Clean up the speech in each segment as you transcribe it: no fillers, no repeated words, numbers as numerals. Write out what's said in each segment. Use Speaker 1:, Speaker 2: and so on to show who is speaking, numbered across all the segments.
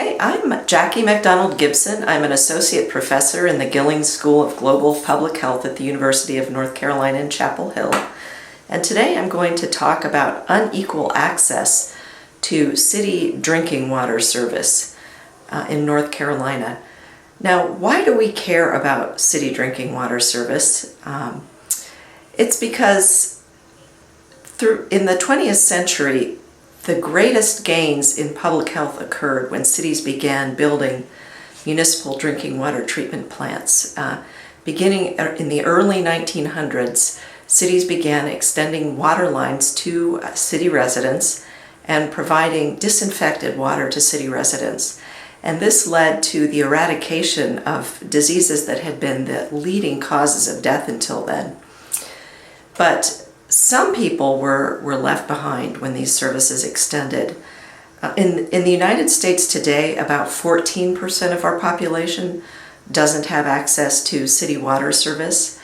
Speaker 1: Okay, I'm Jackie MacDonald Gibson. I'm an associate professor in the Gillings School of Global Public Health at the University of North Carolina in Chapel Hill. And today I'm going to talk about unequal access to city drinking water service in North Carolina. Now, why do we care about city drinking water service? It's because in the 20th century, the greatest gains in public health occurred when cities began building municipal drinking water treatment plants. Beginning in the early 1900s, cities began extending water lines to city residents and providing disinfected water to city residents. And this led to the eradication of diseases that had been the leading causes of death until then. But some people were left behind when these services extended. In the United States today, about 14% of our population doesn't have access to city water service.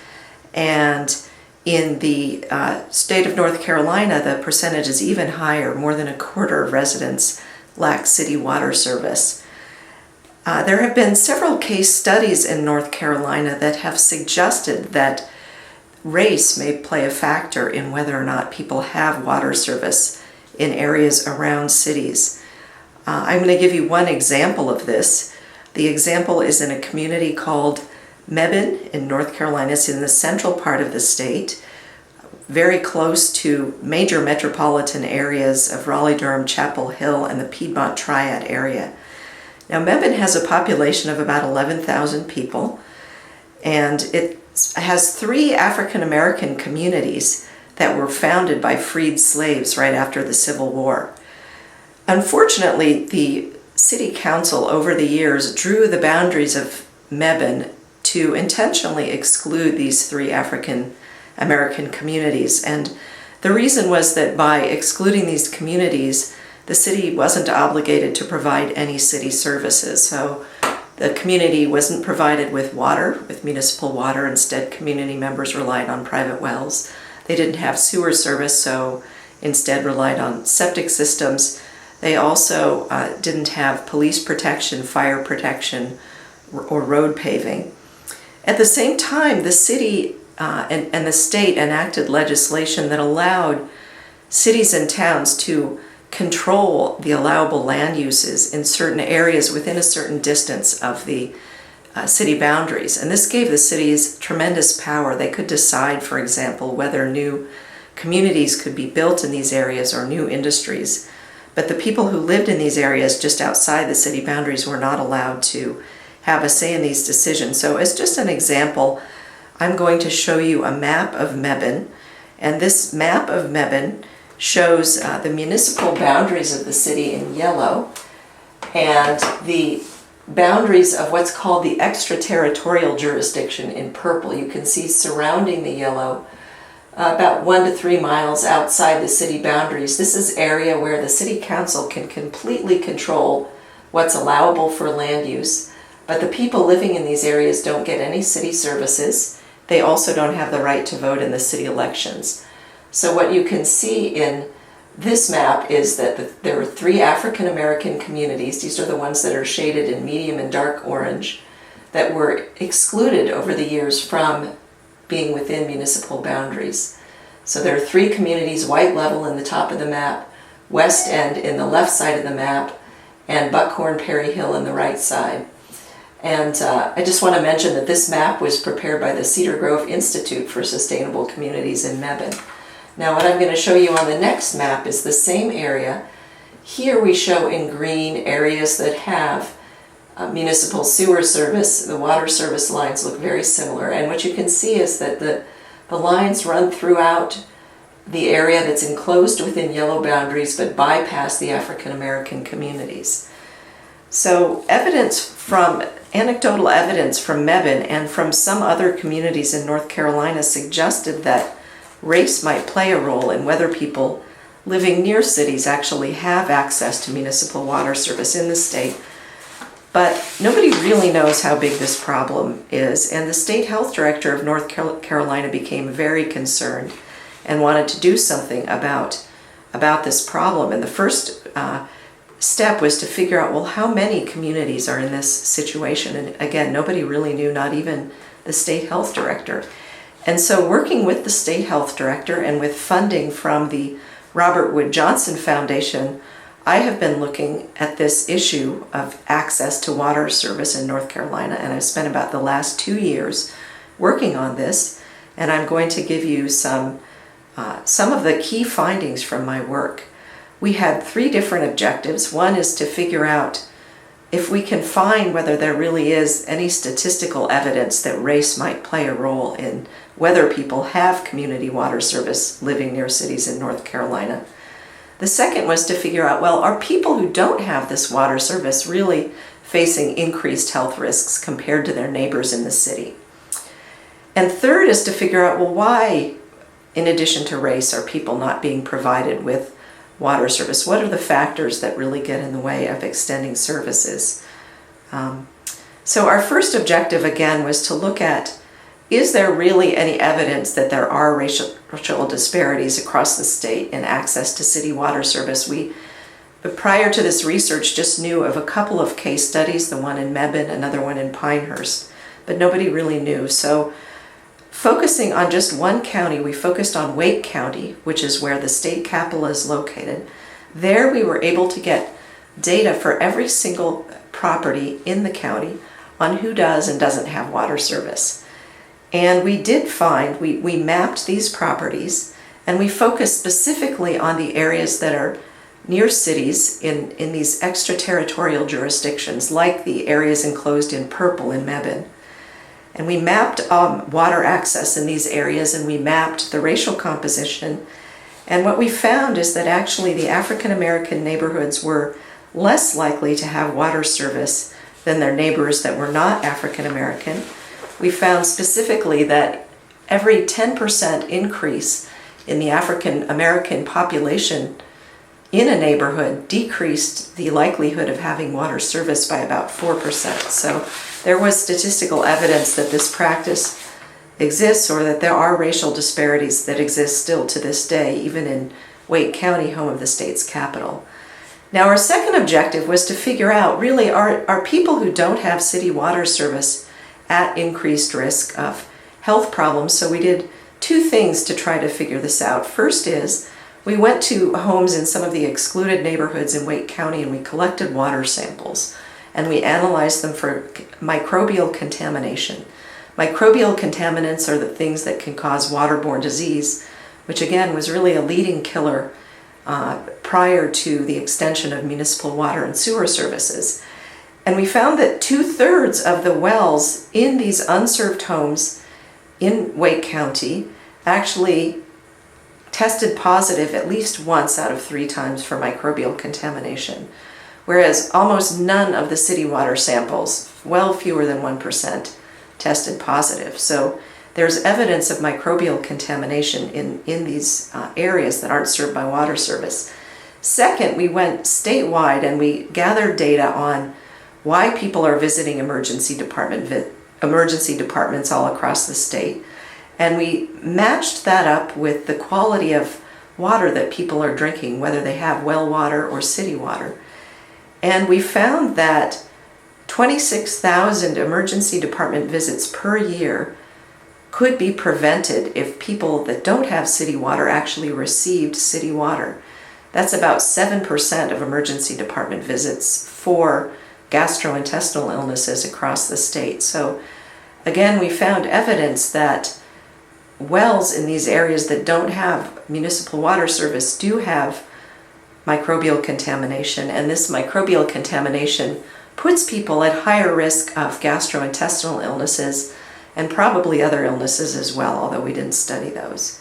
Speaker 1: And in the state of North Carolina, the percentage is even higher. More than a quarter of residents lack city water service. There have been several case studies in North Carolina that have suggested that race may play a factor in whether or not people have water service in areas around cities. I'm going to give you one example of this. The example is in a community called Mebane in North Carolina. It's in the central part of the state, very close to major metropolitan areas of Raleigh-Durham, Chapel Hill, and the Piedmont Triad area. Now, Mebane has a population of about 11,000 people, and it has 3 African American communities that were founded by freed slaves right after the Civil War. Unfortunately, the city council over the years drew the boundaries of Mebane to intentionally exclude these 3 African American communities. And the reason was that by excluding these communities, the city wasn't obligated to provide any city services. So the community wasn't provided with water, with municipal water. Instead, community members relied on private wells. They didn't have sewer service, so instead relied on septic systems. They also didn't have police protection, fire protection, or road paving. At the same time, the city and the state enacted legislation that allowed cities and towns to control the allowable land uses in certain areas within a certain distance of the city boundaries. And this gave the cities tremendous power. They could decide, for example, whether new communities could be built in these areas or new industries. But the people who lived in these areas just outside the city boundaries were not allowed to have a say in these decisions. So as just an example, I'm going to show you a map of Mebane. And this map of Mebane shows the municipal boundaries of the city in yellow and the boundaries of what's called the extraterritorial jurisdiction in purple. You can see surrounding the yellow about 1 to 3 miles outside the city boundaries. This is area where the city council can completely control what's allowable for land use, but the people living in these areas don't get any city services. They also don't have the right to vote in the city elections. So what you can see in this map is that there are 3 African American communities. These are the ones that are shaded in medium and dark orange that were excluded over the years from being within municipal boundaries. So there are 3 communities, White Level in the top of the map, West End in the left side of the map, and Buckhorn Perry Hill in the right side. And I just want to mention that this map was prepared by the Cedar Grove Institute for Sustainable Communities in Mebane. Now what I'm going to show you on the next map is the same area. Here we show in green areas that have municipal sewer service. The water service lines look very similar, and what you can see is that the lines run throughout the area that's enclosed within yellow boundaries but bypass the African American communities. So anecdotal evidence from Mebane and from some other communities in North Carolina suggested that race might play a role in whether people living near cities actually have access to municipal water service in the state. But nobody really knows how big this problem is, and the state health director of North Carolina became very concerned and wanted to do something about this problem. And the first step was to figure out, well, how many communities are in this situation? And again, nobody really knew, not even the state health director. And so working with the state health director and with funding from the Robert Wood Johnson Foundation, I have been looking at this issue of access to water service in North Carolina, and I've spent about the last 2 years working on this, and I'm going to give you some of the key findings from my work. We had 3 different objectives. One is to figure out if we can find whether there really is any statistical evidence that race might play a role in whether people have community water service living near cities in North Carolina. The second was to figure out, well, are people who don't have this water service really facing increased health risks compared to their neighbors in the city? And third is to figure out, well, why, in addition to race, are people not being provided with water service? What are the factors that really get in the way of extending services? So our first objective, again, was to look at, is there really any evidence that there are racial disparities across the state in access to city water service? But prior to this research, just knew of a couple of case studies, the one in Mebane, another one in Pinehurst, but nobody really knew. So focusing on just one county, we focused on Wake County, which is where the state capital is located. There we were able to get data for every single property in the county on who does and doesn't have water service. And we did find, we mapped these properties, and we focused specifically on the areas that are near cities in these extraterritorial jurisdictions, like the areas enclosed in purple in Mebane. And we mapped water access in these areas, and we mapped the racial composition. And what we found is that actually the African American neighborhoods were less likely to have water service than their neighbors that were not African American. We found specifically that every 10% increase in the African American population in a neighborhood decreased the likelihood of having water service by about 4%. So there was statistical evidence that this practice exists, or that there are racial disparities that exist still to this day, even in Wake County, home of the state's capital. Now, our second objective was to figure out, really, are people who don't have city water service at increased risk of health problems? So we did 2 things to try to figure this out. First is, we went to homes in some of the excluded neighborhoods in Wake County, and we collected water samples, and we analyzed them for microbial contamination. Microbial contaminants are the things that can cause waterborne disease, which again was really a leading killer prior to the extension of municipal water and sewer services. And we found that 2/3 of the wells in these unserved homes in Wake County actually tested positive at least once out of 3 times for microbial contamination, whereas almost none of the city water samples, well fewer than 1%, tested positive. So there's evidence of microbial contamination in these areas that aren't served by water service. Second, we went statewide and we gathered data on why people are visiting emergency departments all across the state. And we matched that up with the quality of water that people are drinking, whether they have well water or city water. And we found that 26,000 emergency department visits per year could be prevented if people that don't have city water actually received city water. That's about 7% of emergency department visits for gastrointestinal illnesses across the state. So again, we found evidence that wells in these areas that don't have municipal water service do have microbial contamination, and this microbial contamination puts people at higher risk of gastrointestinal illnesses and probably other illnesses as well, although we didn't study those.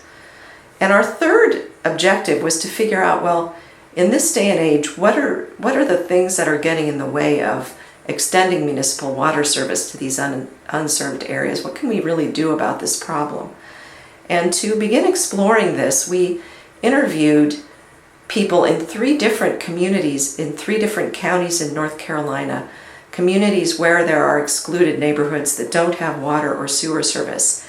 Speaker 1: And our third objective was to figure out, well, in this day and age, what are the things that are getting in the way of extending municipal water service to these unserved areas? What can we really do about this problem? And to begin exploring this, we interviewed people in 3 different communities in 3 different counties in North Carolina, communities where there are excluded neighborhoods that don't have water or sewer service.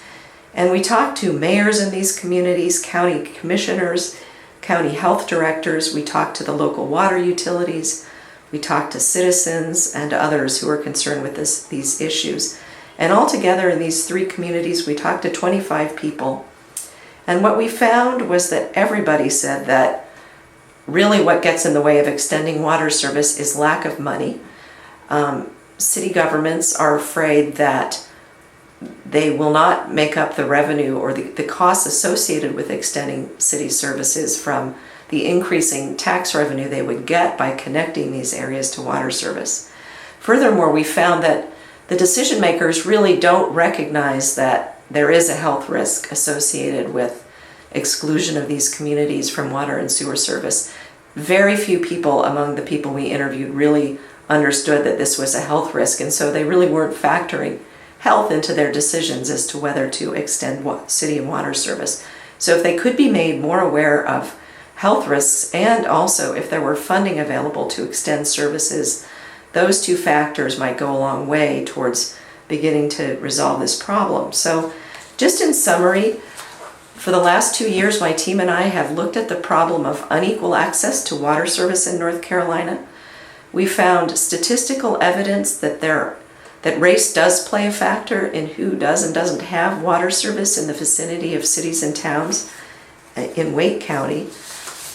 Speaker 1: And we talked to mayors in these communities, county commissioners, county health directors. We talked to the local water utilities. We talked to citizens and others who are concerned with these issues. And altogether in these 3 communities, we talked to 25 people. And what we found was that everybody said that really what gets in the way of extending water service is lack of money. City governments are afraid that they will not make up the revenue or the costs associated with extending city services from the increasing tax revenue they would get by connecting these areas to water service. Furthermore, we found that the decision makers really don't recognize that there is a health risk associated with exclusion of these communities from water and sewer service. Very few people among the people we interviewed really understood that this was a health risk, and so they really weren't factoring health into their decisions as to whether to extend city and water service. So if they could be made more aware of health risks, and also if there were funding available to extend services, those 2 factors might go a long way towards beginning to resolve this problem. So just in summary, for the last 2 years, my team and I have looked at the problem of unequal access to water service in North Carolina. We found statistical evidence that race does play a factor in who does and doesn't have water service in the vicinity of cities and towns in Wake County.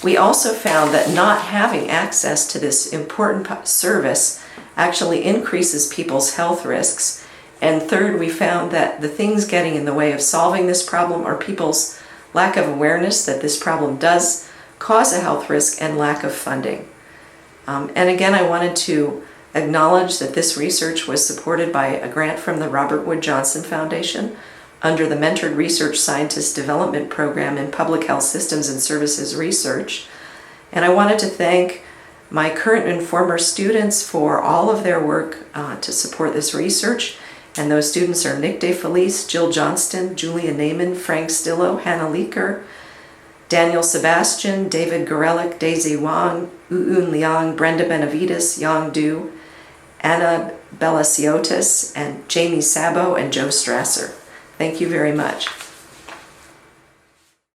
Speaker 1: We also found that not having access to this important service actually increases people's health risks. And third, we found that the things getting in the way of solving this problem are people's lack of awareness that this problem does cause a health risk and lack of funding. And again, I wanted to acknowledge that this research was supported by a grant from the Robert Wood Johnson Foundation under the Mentored Research Scientist Development Program in Public Health Systems and Services Research. And I wanted to thank my current and former students for all of their work to support this research. And those students are Nick DeFelice, Jill Johnston, Julia Naiman, Frank Stillo, Hannah Leaker, Daniel Sebastian, David Gorelick, Daisy Wang, Uun Liang, Brenda Benavides, Yang Du, Anna Bellasiotis, and Jamie Sabo, and Joe Strasser. Thank you very much.